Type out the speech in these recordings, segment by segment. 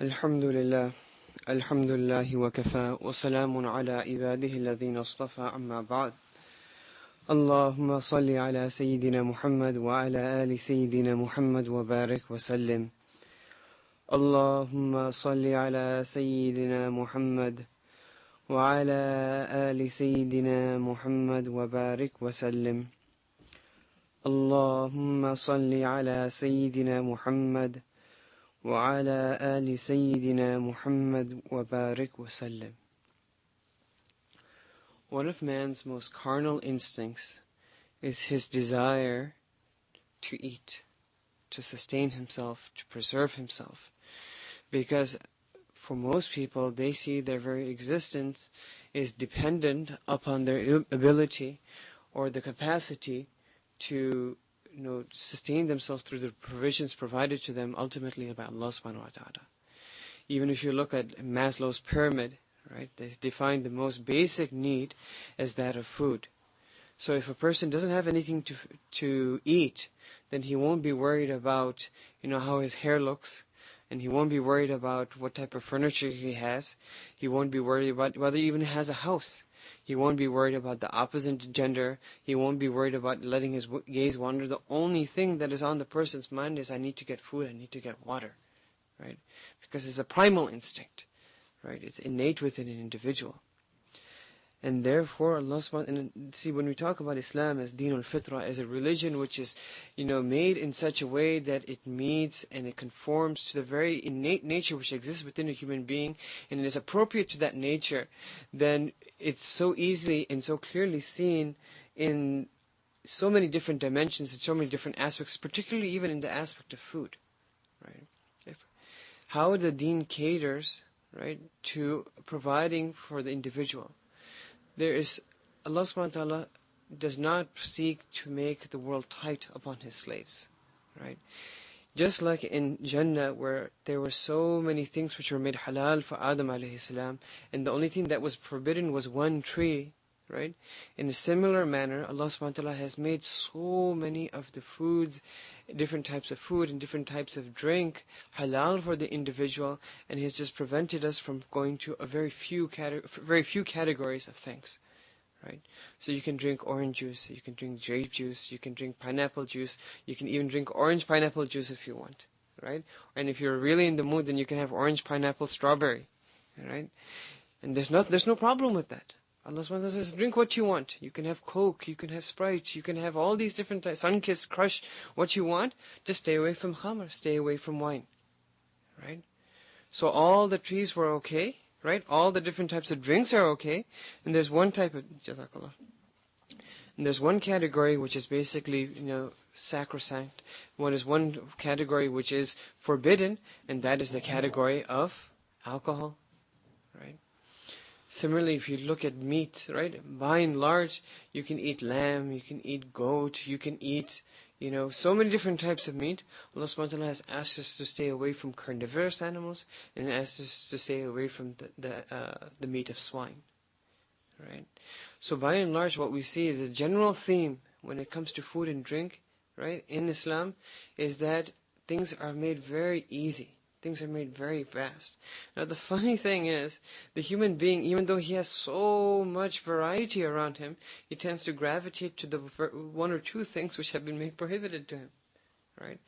الحمد لله الحمد لله وكفى وسلام على عباده الذين اصطفى أما بعد اللهم صل على سيدنا محمد وعلى آل سيدنا محمد وبارك وسلم اللهم صل على سيدنا محمد وعلى آل سيدنا محمد وبارك وسلم اللهم صل على سيدنا محمد وعلى آل سيدنا محمد وبارك وسلم. One of man's most carnal instincts is his desire to eat, to sustain himself, to preserve himself. Because for most people, they see their very existence is dependent upon their ability or the capacity to sustain themselves through the provisions provided to them ultimately by Allah subhanahu wa ta'ala. Even if you look at Maslow's pyramid, right, they define the most basic need as that of food. So if a person doesn't have anything to eat, then he won't be worried about how his hair looks, and he won't be worried about what type of furniture he has. He won't be worried about whether he even has a house. He won't be worried about the opposite gender. He won't be worried about letting his gaze wander. The only thing that is on the person's mind is, I need to get food, I need to get water, right? Because it's a primal instinct, right? It's innate within an individual. And therefore, Allah subhanahu wa ta'ala, see, when we talk about Islam as Deen al-Fitra, as a religion which is, made in such a way that it meets and it conforms to the very innate nature which exists within a human being, and it is appropriate to that nature, then it's so easily and so clearly seen in so many different dimensions, in so many different aspects, particularly even in the aspect of food, right? How the Deen caters, right, to providing for the individual. Allah subhanahu wa ta'ala does not seek to make the world tight upon His slaves, right? Just like in Jannah, where there were so many things which were made halal for Adam alayhi salam, and the only thing that was forbidden was one tree, right? In a similar manner, Allah subhanahu wa ta'ala has made so many of the foods, different types of food and different types of drink, halal for the individual, and He has just prevented us from going to a very few categories of things, right? So you can drink orange juice, you can drink grape juice, you can drink pineapple juice, you can even drink orange pineapple juice if you want, right? And if you're really in the mood, then you can have orange pineapple strawberry, right? And there's no problem with that. Allah subhanahu wa ta'ala says, drink what you want. You can have Coke, you can have Sprite, you can have all these different types, Sunkist, Crush, what you want. Just stay away from khamr, stay away from wine, right? So all the trees were okay, right? All the different types of drinks are okay. And there's one type of, jazakallah. And there's one category which is basically, sacrosanct. One category which is forbidden, and that is the category of alcohol, right? Similarly, if you look at meat, right, by and large, you can eat lamb, you can eat goat, you can eat, so many different types of meat. Allah subhanahu wa ta'ala has asked us to stay away from carnivorous animals, and asked us to stay away from the meat of swine, right? So by and large, what we see is the general theme when it comes to food and drink, right, in Islam, is that things are made very easy. Things are made very fast. Now the funny thing is, the human being, even though he has so much variety around him, he tends to gravitate to the one or two things which have been made prohibited to him, right?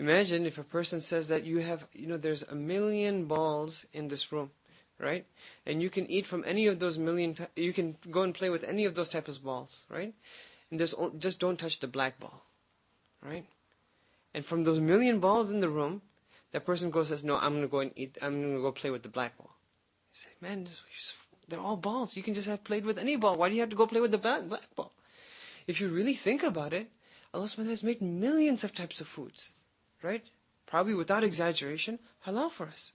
Imagine if a person says that you have, there's 1 million balls in this room, right? And you can eat from any of those you can go and play with any of those types of balls, right? And just don't touch the black ball, right? And from those 1 million balls in the room, that person goes and says, no, I'm going to go play with the black ball. You say, man, they're all balls. You can just have played with any ball. Why do you have to go play with the black ball? If you really think about it, Allah subhanahu wa ta'ala has made millions of types of foods, right? Probably without exaggeration, halal for us,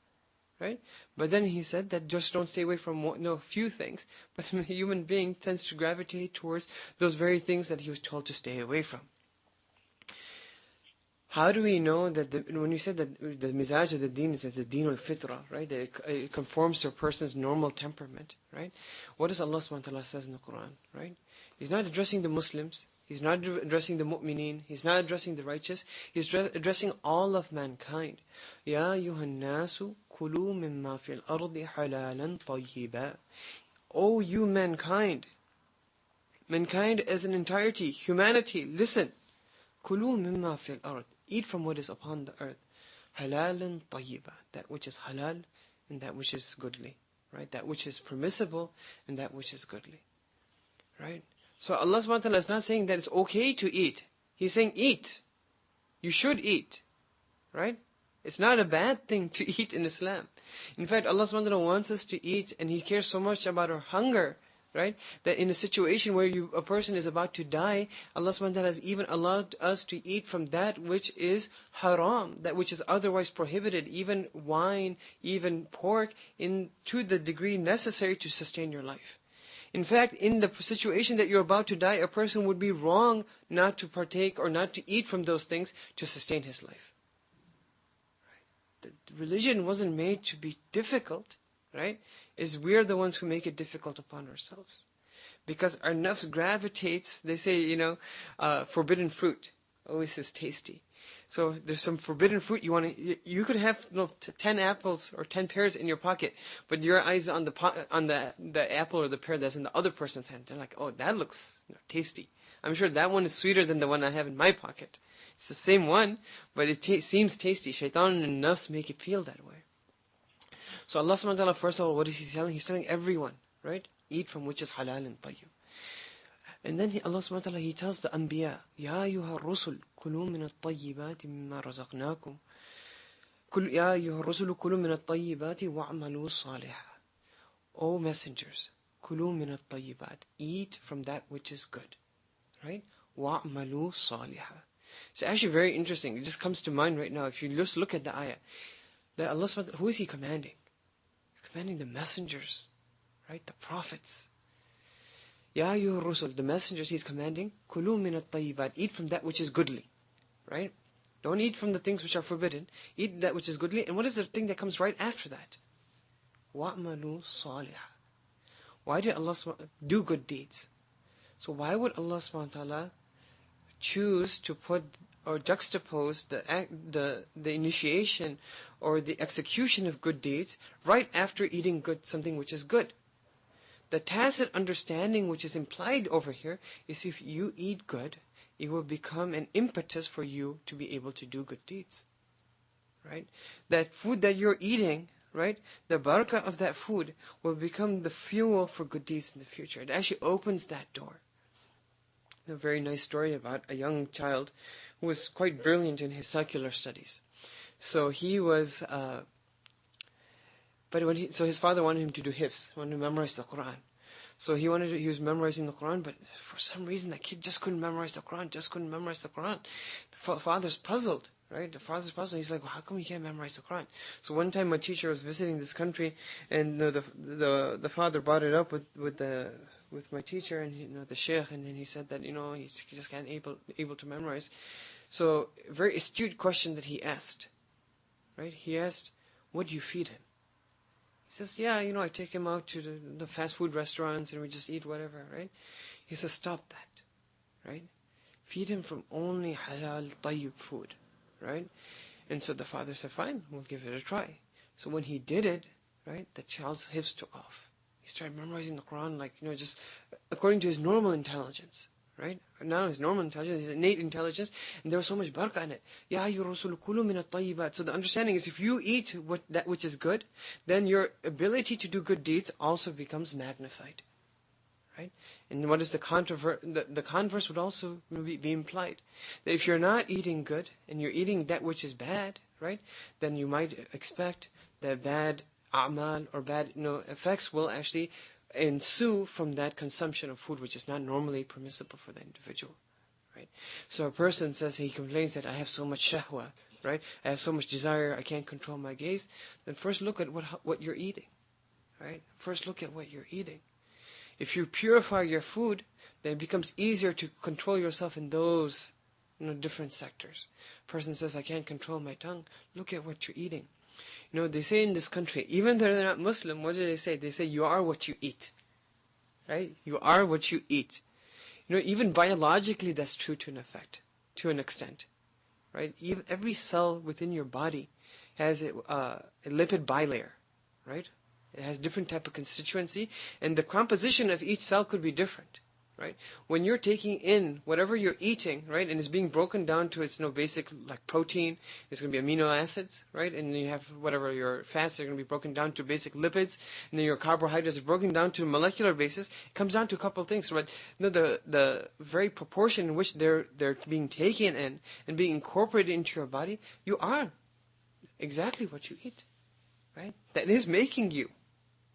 right? But then He said that just don't stay away from a few things. But a human being tends to gravitate towards those very things that he was told to stay away from. How do we know that when you said that the mizaj of the deen is the deen al-fitra, right? That it conforms to a person's normal temperament, right? What does Allah subhanahu wa ta'ala says in the Quran, right? He's not addressing the Muslims. He's not addressing the mu'mineen. He's not addressing the righteous. He's addressing all of mankind. Ya ayyuhan nasu كُلُوا مِمَّا فِي الْأَرْضِ حَلَالًا طَيِّبًا. O you mankind, mankind as an entirety, humanity, listen. كُلُوا مِمَّا فِي الْأَرْضِ. Eat from what is upon the earth. حَلَالًا طَيِّبًا. That which is halal and that which is goodly. Right? That which is permissible and that which is goodly. Right? So Allah subhanahu wa ta'ala is not saying that it's okay to eat. He's saying eat. You should eat. Right? It's not a bad thing to eat in Islam. In fact, Allah subhanahu wa ta'ala wants us to eat, and He cares so much about our hunger, right? That in a situation where a person is about to die, Allah subhanahu wa ta'ala has even allowed us to eat from that which is haram, that which is otherwise prohibited, even wine, even pork, to the degree necessary to sustain your life. In fact, in the situation that you're about to die, a person would be wrong not to partake or not to eat from those things to sustain his life. Right? The religion wasn't made to be difficult, right? It's we're the ones who make it difficult upon ourselves. Because our nafs gravitates, they say, forbidden fruit always is tasty. So there's some forbidden fruit you could have 10 apples or 10 pears in your pocket, but your eyes on the apple or the pear that's in the other person's hand. They're like, oh, that looks tasty. I'm sure that one is sweeter than the one I have in my pocket. It's the same one, but it seems tasty. Shaitan and nafs make it feel that way. So Allah subhanahu wa ta'ala, first of all, what is He telling? He's telling everyone, right? Eat from which is halal and tayyib. And then Allah subhanahu wa ta'ala, He tells the Anbiya, Ya ayyuha rusul, kulu min at-tayyibati mimma razaqnakum. Ya ayyuha rusulu, kulu min at-tayyibati wa'amalu salihah. O messengers, kulu min at-tayyibat. Eat from that which is good. Right? Wa'amalu salihah. It's actually very interesting. It just comes to mind right now. If you just look at the ayah, that Allah subhanahu wa ta'ala, who is He commanding? He's commanding the messengers, right? The prophets. Ya ayyuha rusul, the messengers He's commanding, kulu min at-tayyibat, eat from that which is goodly, right? Don't eat from the things which are forbidden. Eat that which is goodly. And what is the thing that comes right after that? Wa'amalu salihah. Why did Allah do good deeds? So why would Allah subhanahu wa ta'ala choose to put or juxtapose the initiation or the execution of good deeds right after eating something which is good? The tacit understanding which is implied over here is if you eat good, it will become an impetus for you to be able to do good deeds. Right? That food that you're eating, right? The barakah of that food will become the fuel for good deeds in the future. It actually opens that door. A very nice story about a young child who was quite brilliant in his secular studies. So he was... So his father wanted him to do hifz, wanted to memorize the Quran. So he was memorizing the Quran, but for some reason that kid just couldn't memorize the Quran, The father's puzzled, right? The father's puzzled. He's like, well, how come he can't memorize the Quran? So one time my teacher was visiting this country, and the father brought it up with my teacher and the Shaykh, and then he said that he just can't able to memorize. So a very astute question that he asked, right? He asked, what do you feed him? He says, yeah, I take him out to the fast food restaurants and we just eat whatever, right? He says, stop that, right? Feed him from only halal, tayyib food, right? And so the father said, fine, we'll give it a try. So when he did it, right, the child's hifz took off. He started memorizing the Quran just according to his normal intelligence, right? Now his normal intelligence, his innate intelligence, and there was so much barakah in it. Ya ayyuha rasul kulu min at-tayyibat. So the understanding is if you eat that which is good, then your ability to do good deeds also becomes magnified. Right? And what is the converse would also be implied. That if you're not eating good and you're eating that which is bad, right? Then you might expect that bad a'mal or bad effects will actually ensue from that consumption of food which is not normally permissible for the individual, right? So a person says, he complains that I have so much shahwa, right? I have so much desire, I can't control my gaze. Then first look at what you're eating, right? First look at what you're eating. If you purify your food, then it becomes easier to control yourself in those different sectors. A person says, I can't control my tongue. Look at what you're eating. They say in this country, even though they're not Muslim, what do they say? They say, you are what you eat. Right? You are what you eat. Even biologically, that's true to an extent. Right? Even every cell within your body has a lipid bilayer, right? It has different type of constituency, and the composition of each cell could be different, right? When you're taking in whatever you're eating, right, and it's being broken down to its basic, like protein, it's going to be amino acids, right? And then you have whatever your fats are going to be broken down to basic lipids, and then your carbohydrates are broken down to molecular basis. It comes down to a couple of things, but the very proportion in which they're being taken in and being incorporated into your body, you are exactly what you eat, right? That is making you.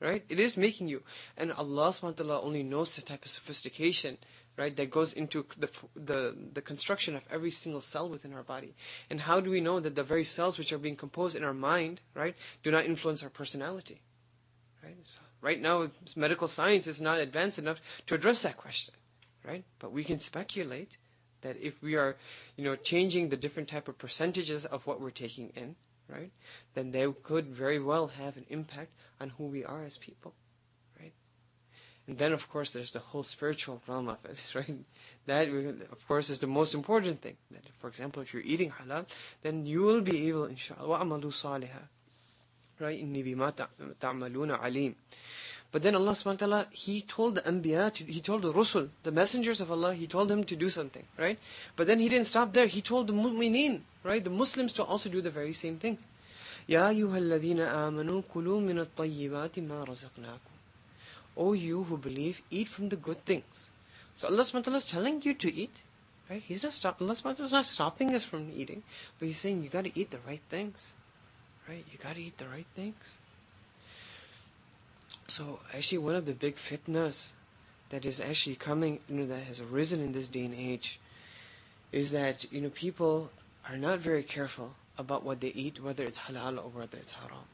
Right? It is making you. And Allah subhanahu wa ta'ala only knows the type of sophistication, right, that goes into the construction of every single cell within our body. And how do we know that the very cells which are being composed in our mind, right, do not influence our personality? Right? So right now, medical science is not advanced enough to address that question. Right? But we can speculate that if we are, changing the different type of percentages of what we're taking in, right, then they could very well have an impact on who we are as people, right? And then, of course, there's the whole spiritual realm of it, right? That, of course, is the most important thing. That, for example, if you're eating halal, then you will be able, inshallah, وَأَعْمَلُوا صَالِحًا, right? إِنِّي بِمَا تَعْمَلُونَ عَلِيمٌ. But then Allah subhanahu wa ta'ala, He told the Anbiya, He told the Rusul, the messengers of Allah, He told them to do something, right? But then He didn't stop there. He told the mu'mineen, right? The Muslims to also do the very same thing. يَا أَيُّهَا الَّذِينَ آمَنُوا كُلُوا مِنَ الطَّيِّبَاتِ مَا رَزَقْنَاكُمْ. O you who believe, eat from the good things. So Allah subhanahu wa ta'ala is telling you to eat, right? Allah subhanahu wa ta'ala is not stopping us from eating, but He's saying you got to eat the right things, right? You got to eat the right things. So actually one of the big fitnas that is actually coming, that has arisen in this day and age, is that, people are not very careful about what they eat, whether it's halal or whether it's haram.